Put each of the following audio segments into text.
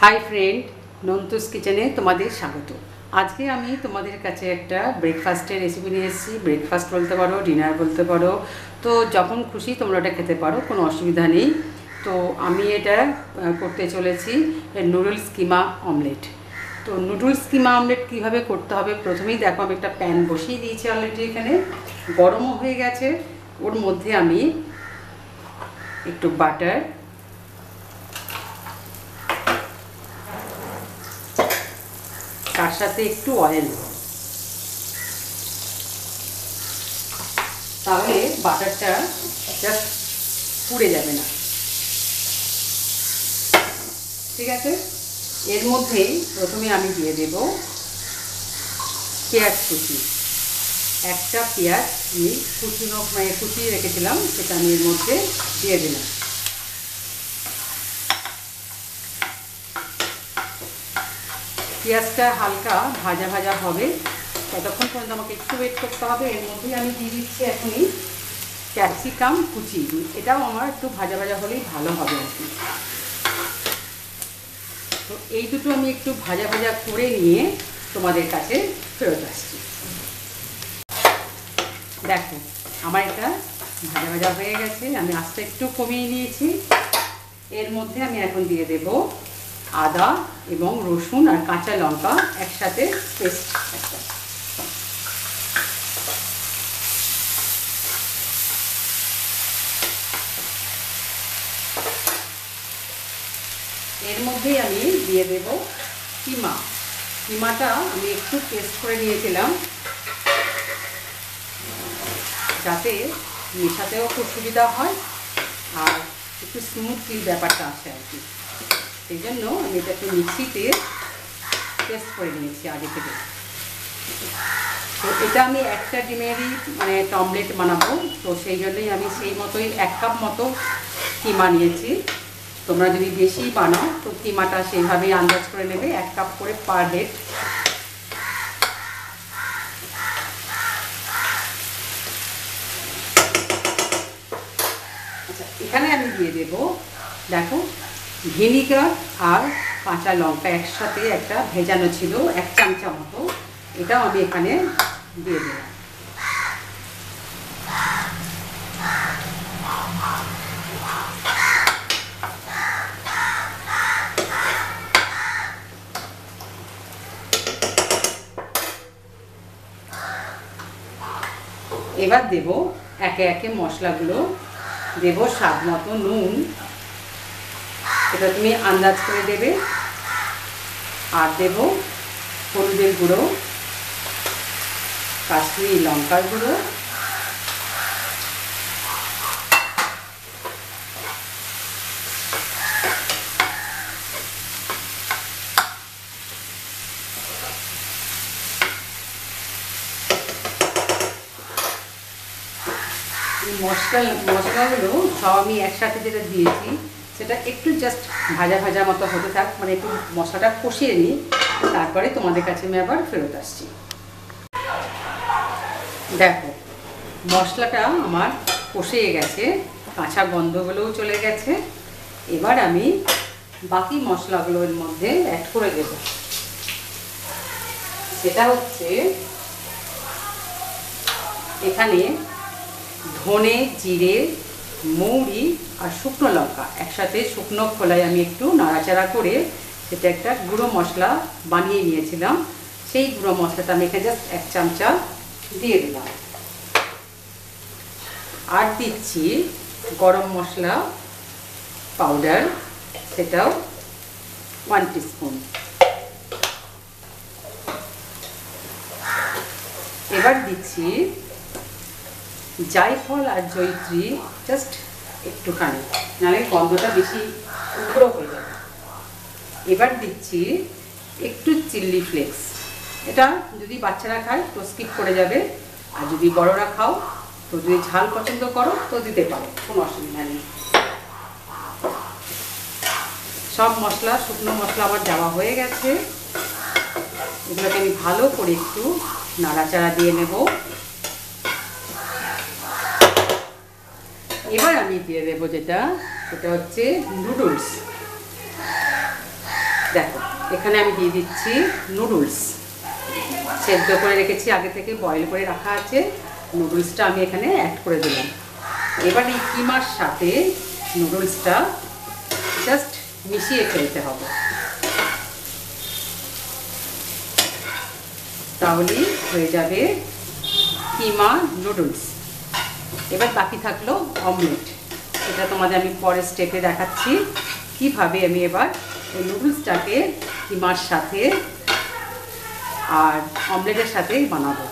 High friend, नंतुस किचेने तुम्हादेर स्वागत। आज के आमी तुम्हादेर काछे एकटा ब्रेकफास्टेर रेसिपि निये एसेछि। ब्रेकफास्ट बोलते पारो, डिनार बोलते पारो, तो जखन खुशी तोमरा एटा खेते पारो, कोनो असुविधा नेই। तो आमी एटा करते चलेछि नुडल्स किमा अमलेट। तो नुडल्स किमा अमलेट किभाबे करते हबे प्रथमेই देखो आमी एकटा पैन बसिয়ে দিয়েছি অলরেডি, এখানে গরমও হয়ে গেছে। ওর মধ্যে আমি একটু বাটার, তার সাথে একটু অয়েল, তাহলে বাটারটা জাস্ট পুড়ে যাবে না। ঠিক আছে, এর মধ্যেই প্রথমে আমি দিয়ে দেব পেঁয়াজ কুচি। একটা পেঁয়াজ আমি কুচিয়ে রেখেছিলাম, সেটা আমি এর মধ্যে দিয়ে দিলাম। পেঁয়াজটা হালকা ভাজা ভাজা হবে, ততক্ষণ পর্যন্ত আমাকে একটু ওয়েট করতে হবে। এর মধ্যেই আমি দিয়ে দিচ্ছি এখনই ক্যাপসিকাম কুচি। এটাও আমার একটু ভাজা ভাজা হলেই ভালো হবে আর কি। তো এই দুটো আমি একটু ভাজা ভাজা করে নিয়ে তোমাদের কাছে ফেরত আসছি। দেখো আমার এটা ভাজা ভাজা হয়ে গেছে, আমি আঁচটা একটু কমিয়ে নিয়েছি। এর মধ্যে আমি এখন দিয়ে দেব আদা এবং রসুন আর কাঁচা লঙ্কা একসাথে পেস্ট একটা। এর মধ্যেই আমি দিয়ে দেব কিমা। কিমাটা আমি একটু পেস্ট করে নিয়েছিলাম, যাতে মেশাতেও খুব সুবিধা হয় আর একটু স্মুথলি ব্যাপারটা আসে আর কি। সেই জন্য আমি এটা একটু মিক্সিতে পেস্ট করে নিয়েছি আগে থেকে। তো এটা আমি একটা ডিমেরই মানে অমলেট বানাবো, তো সেই জন্যই আমি সেই মতোই 1 কাপ মতো কিমা নিয়েছি। তোমরা যদি বেশি বানাও তো কিমাটা সেইভাবেই আন্দাজ করে নেবে, 1 কাপ করে পার হেড। আচ্ছা, এখানে আমি দিয়ে দেব, দেখো ভিনিগার আর কাঁচা লঙ্কা একসাথে একটা ভেজানো ছিল 1 চামচা মতো, এটাও আমি এখানে দিয়ে দেব। এবার দেব একে একে মশলাগুলো। দেব স্বাদ মতো নুন, এটা তুমি আন্দাজ করে দেবে। আর দেব হলুদের গুঁড়ো, কাশ্মীরি লঙ্কার গুঁড়ো, মশলাগুলো সব আমি একসাথে যেটা দিয়েছি সেটা একটু জাস্ট ভাজা ভাজা মতো হতে থাক, মানে একটু মশলাটা কষিয়ে নিই, তারপরে তোমাদের কাছে আমি আবার ফেরত আসছি। দেখো মশলাটা আমার কষে গেছে, কাঁচা গন্ধগুলোও চলে গেছে। এবার আমি বাকি মশলাগুলোর মধ্যে অ্যাড করে দেব। সেটা হচ্ছে এখানে ধনে, জিরে, মৌরি আর শুকনো লঙ্কা একসাথে শুকনো খোলায় আমি একটু নাড়াচাড়া করে সেটা একটা গুঁড়ো মশলা বানিয়ে নিয়েছিলাম। সেই গুঁড়ো মশলাটা আমি এখানে জাস্ট 1 চামচা দিয়ে দিলাম। আর দিচ্ছি গরম মশলা পাউডার, সেটাও 1 টিস্পুন। এবার দিচ্ছি জায়ফল আর জয়িত্রী, জাস্ট একটুখানি, নাহলে গন্ধটা বেশি উগ্র হয়ে যাবে। এবার দিচ্ছি একটু চিলি ফ্লেক্স। এটা যদি বাচ্চারা খায় তো স্কিপ করে যাবে, আর যদি বড়রা খাও তো যদি ঝাল পছন্দ করো তো দিতে পারো, কোনো অসুবিধা নেই। সব মশলা, শুকনো মশলা আমার দেওয়া হয়ে গেছে। এগুলোকে আমি ভালো করে একটু নাড়াচাড়া দিয়ে নেব। এবার আমি দিয়ে দেবো সেটা হচ্ছে নুডলস। দেখো এখানে আমি দিয়ে দিচ্ছি নুডলস, সেদ্ধ করে রেখেছি, আগে থেকে বয়েল করে রাখা আছে। নুডলসটা আমি এখানে অ্যাড করে দিলাম। এবার এই কিমার সাথে নুডলসটা জাস্ট মিশিয়ে ফেলতে হবে, তাহলেই হয়ে যাবে কিমা নুডলস। এবার বাকি থাকলো অমলেট। এটা তোমাদের আমি পরের স্টেপে দেখাচ্ছি কিভাবে আমি এবার এই নুডলসটাকে কিমার সাথে আর অমলেটের সাথে বানাবো।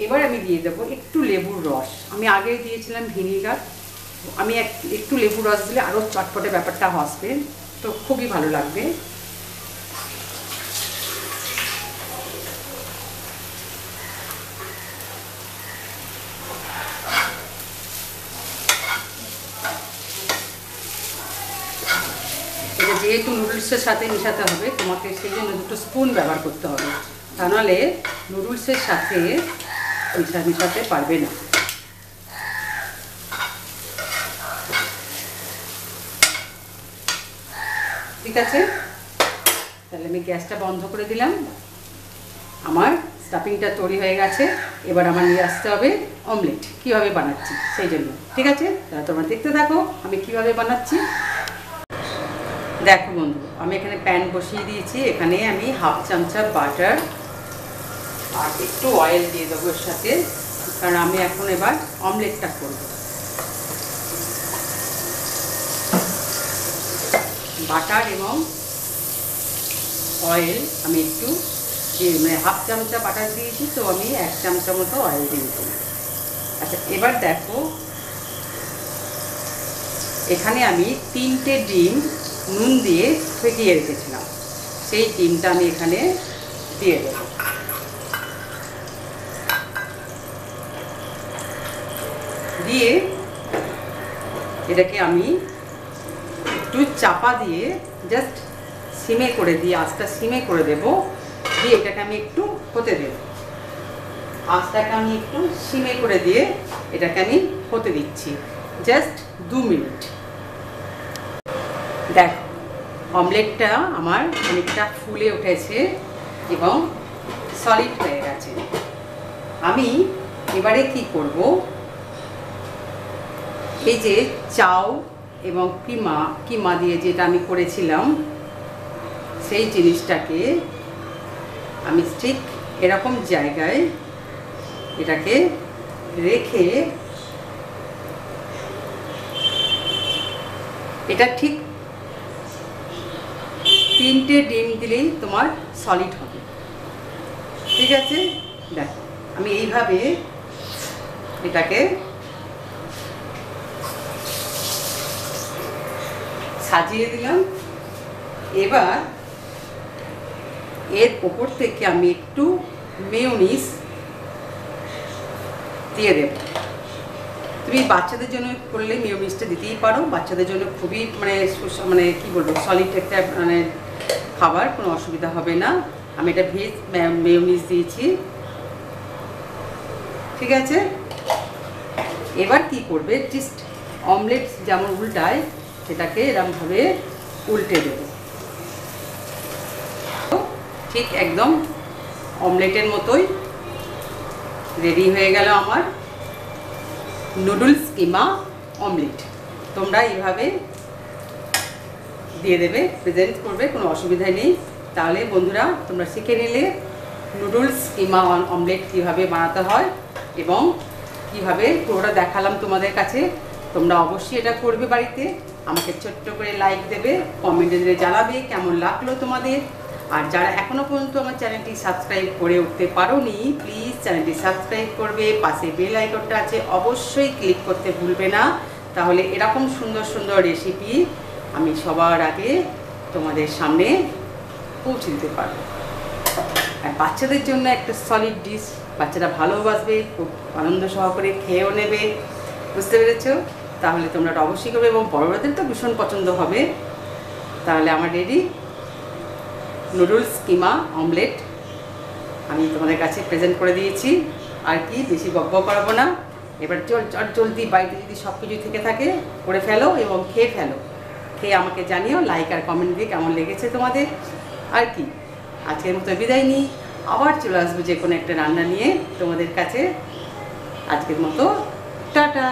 এবার আমি দিয়ে দেবো একটু লেবুর রস। আমি আগে দিয়েছিলাম ভিনিগার, আমি একটু লেবুর রস দিলে আরও চটপটে ব্যাপারটা আসবে, তো খুবই ভালো লাগবে। এটা যেহেতু নুডলসের সাথে মেশাতে হবে, তোমাকে সেই জন্য দুটো স্পুন ব্যবহার করতে হবে, তা নাহলে নুডলসের সাথে মেশাতে পারবে না। ঠিক আছে, তাহলে আমি গ্যাসটা বন্ধ করে দিলাম। আমার স্টাফিংটা তৈরি হয়ে গেছে। এবার আমার নিয়ে আসতে হবে অমলেট, কীভাবে বানাচ্ছি সেই জন্য। ঠিক আছে, তাহলে তোমরা দেখতে থাকো আমি কিভাবে বানাচ্ছি। দেখো বন্ধু, আমি এখানে প্যান বসিয়ে দিয়েছি। এখানে আমি হাফ চামচা বাটার আর একটু অয়েল দিয়ে দেবো এর সাথে, কারণ আমি এখন এবার অমলেটটা করব। বাটার এবং অয়েল আমি একটু মানে হাফ চামচা বাটার দিয়েছি, তো আমি 1 চামচা মতো অয়েল দিয়েছি। আচ্ছা, এবার দেখো এখানে আমি 3টে ডিম নুন দিয়ে ফেটিয়ে রেখেছিলাম, সেই ডিমটা আমি এখানে দিয়ে দেব। দিয়ে এটাকে আমি একটু চাপা দিয়ে জাস্ট সিমে করে দিয়ে, আঁচটা সিমে করে দেব। দিয়ে এটাকে আমি একটু হতে দেব, আঁচটাকে আমি একটু সিমে করে দিয়ে এটাকে আমি হতে দিচ্ছি জাস্ট 2 মিনিট। দেখ অমলেটটা আমার অনেকটা ফুলে উঠেছে এবং সলিড হয়ে গেছে। আমি এবারে কি করব, এই যে চাউ এবং কিমা দিয়ে যেটা আমি করেছিলাম, সেই জিনিসটাকে আমি ঠিক এরকম জায়গায় এটাকে রেখে, এটা ঠিক 3টে ডিম দিলেই তোমার সলিড হবে। ঠিক আছে, দেখো আমি এইভাবে এটাকে সাজিয়ে দিলাম। এবার এর উপর থেকে আমি একটু মেয়োনিজ দিয়ে দেব। তুমি বাচ্চাদের জন্য করলে মেয়োনিজটা দিতেই পারো, বাচ্চাদের জন্য খুবই মানে কি বলবো সলিড একটা মানে খাবার, কোনো অসুবিধা হবে না। আমি এটা ভেজ মেয়োনিজ দিয়েছি। ঠিক আছে, এবার কি করবে, জাস্ট অমলেট যেমন উল্টায় সেটাকে এরকমভাবে উল্টে দেবো, ঠিক একদম অমলেটের মতোই রেডি হয়ে গেল আমার নুডলস কিমা অমলেট। তোমরা এইভাবে দিয়ে দেবে, প্রেজেন্ট করবে, কোনো অসুবিধা নেই। তাহলে বন্ধুরা তোমরা শিখে নিলে নুডলস কিমা অমলেট কীভাবে বানাতে হয় এবং কীভাবে পুরোটা দেখালাম তোমাদের কাছে। তোমরা অবশ্যই এটা করবে বাড়িতে। আমাকে ছোট্ট করে লাইক দেবে, কমেন্টে দিয়ে জানাবে কেমন লাগলো তোমাদের। আর যারা এখনও পর্যন্ত আমার চ্যানেলটি সাবস্ক্রাইব করে উঠতে পারোনি, প্লিজ চ্যানেলটি সাবস্ক্রাইব করবে। পাশে বেল আইকনটা আছে, অবশ্যই ক্লিক করতে ভুলবে না, তাহলে এরকম সুন্দর সুন্দর রেসিপি আমি সবার আগে তোমাদের সামনে পৌঁছে দিতে পারবো। আর বাচ্চাদের জন্য একটা সলিড ডিশ বাচ্চারা ভালোবাসবে, খুব আনন্দ সহকারে খেয়েও নেবে। বুঝতে পেরেছো? তাহলে তোমরা এটা অবশ্যই করবে এবং বড়দের তো ভীষণ পছন্দ হবে। তাহলে আমার রেডি নুডলস কিমা অমলেট আমি তোমাদের কাছে প্রেজেন্ট করে দিয়েছি। আর কি বেশি বকবক করাবো না, এবার জলদি বাড়িতে যদি সব কিছু থেকে থাকে করে ফেলো এবং খেয়ে ফেলো। খেয়ে আমাকে জানিও, লাইক আর কমেন্ট দিয়ে কেমন লেগেছে তোমাদের। আর কি আজকের মতো বিদায় নিই, আবার চলে আসবো যে কোনো একটা রান্না নিয়ে তোমাদের কাছে। আজকের মতো টাটা।